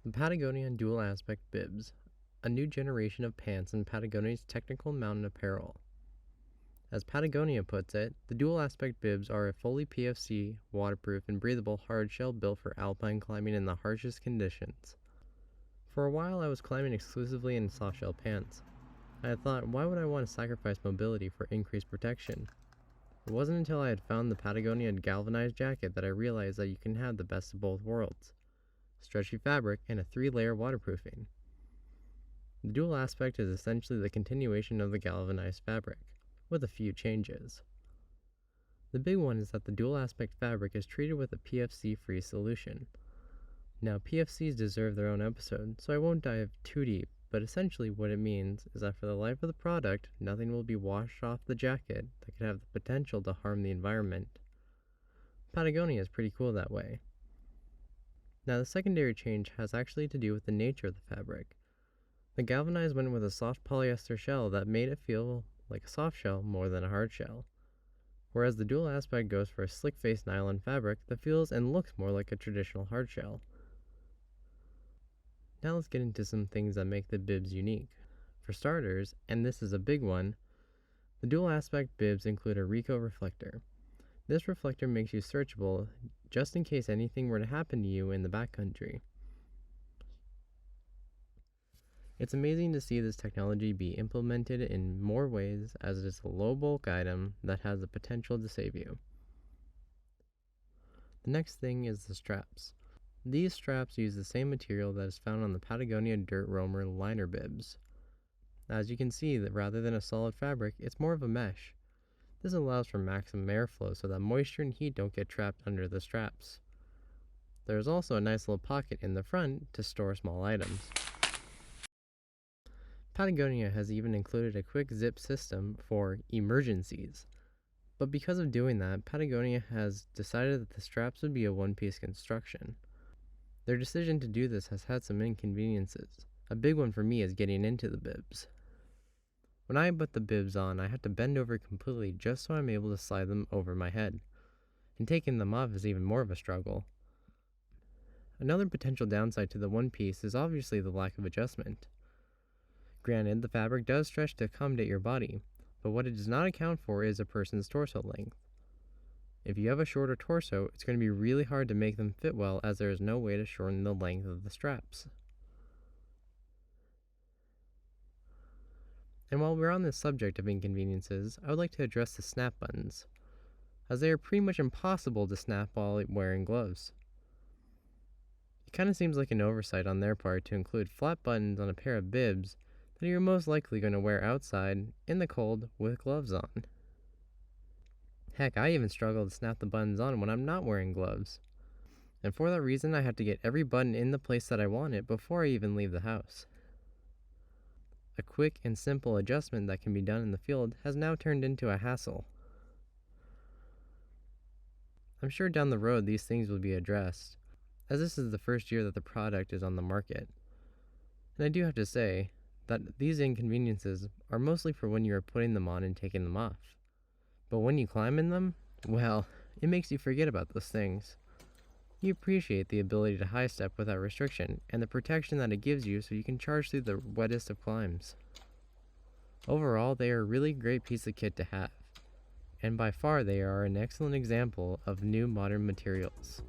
The Patagonia Dual Aspect Bibs, a new generation of pants in Patagonia's technical mountain apparel. As Patagonia puts it, the dual aspect bibs are a fully PFC, waterproof, and breathable hardshell built for alpine climbing in the harshest conditions. For a while, I was climbing exclusively in softshell pants. I had thought, why would I want to sacrifice mobility for increased protection? It wasn't until I had found the Patagonia galvanized jacket that I realized that you can have the best of both worlds: stretchy fabric and a 3-layer waterproofing. The dual aspect is essentially the continuation of the galvanized fabric, with a few changes. The big one is that the dual aspect fabric is treated with a PFC-free solution. Now, PFCs deserve their own episode, so I won't dive too deep, but essentially what it means is that for the life of the product, nothing will be washed off the jacket that could have the potential to harm the environment. Patagonia is pretty cool that way. Now, the secondary change has actually to do with the nature of the fabric. The galvanized went with a soft polyester shell that made it feel like a soft shell more than a hard shell, whereas the dual aspect goes for a slick-faced nylon fabric that feels and looks more like a traditional hard shell. Now let's get into some things that make the bibs unique. For starters, and this is a big one, the dual aspect bibs include a Rico reflector. This reflector makes you searchable just in case anything were to happen to you in the backcountry. It's amazing to see this technology be implemented in more ways, as it is a low bulk item that has the potential to save you. The next thing is the straps. These straps use the same material that is found on the Patagonia Dirt Roamer liner bibs. As you can see, that rather than a solid fabric, it's more of a mesh. This allows for maximum airflow so that moisture and heat don't get trapped under the straps. There is also a nice little pocket in the front to store small items. Patagonia has even included a quick zip system for emergencies. But because of doing that, Patagonia has decided that the straps would be a one-piece construction. Their decision to do this has had some inconveniences. A big one for me is getting into the bibs. When I put the bibs on, I have to bend over completely just so I'm able to slide them over my head. And taking them off is even more of a struggle. Another potential downside to the one piece is obviously the lack of adjustment. Granted, the fabric does stretch to accommodate your body, but what it does not account for is a person's torso length. If you have a shorter torso, it's going to be really hard to make them fit well, as there is no way to shorten the length of the straps. And while we're on this subject of inconveniences, I would like to address the snap buttons, as they are pretty much impossible to snap while wearing gloves. It kind of seems like an oversight on their part to include flat buttons on a pair of bibs that you're most likely going to wear outside in the cold with gloves on. Heck, I even struggle to snap the buttons on when I'm not wearing gloves. And for that reason, I have to get every button in the place that I want it before I even leave the house. A quick and simple adjustment that can be done in the field has now turned into a hassle. I'm sure down the road these things will be addressed, as this is the first year that the product is on the market. And I do have to say that these inconveniences are mostly for when you are putting them on and taking them off. But when you climb in them, well, it makes you forget about those things. You appreciate the ability to high step without restriction, and the protection that it gives you so you can charge through the wettest of climbs. Overall, they are a really great piece of kit to have, and by far they are an excellent example of new modern materials.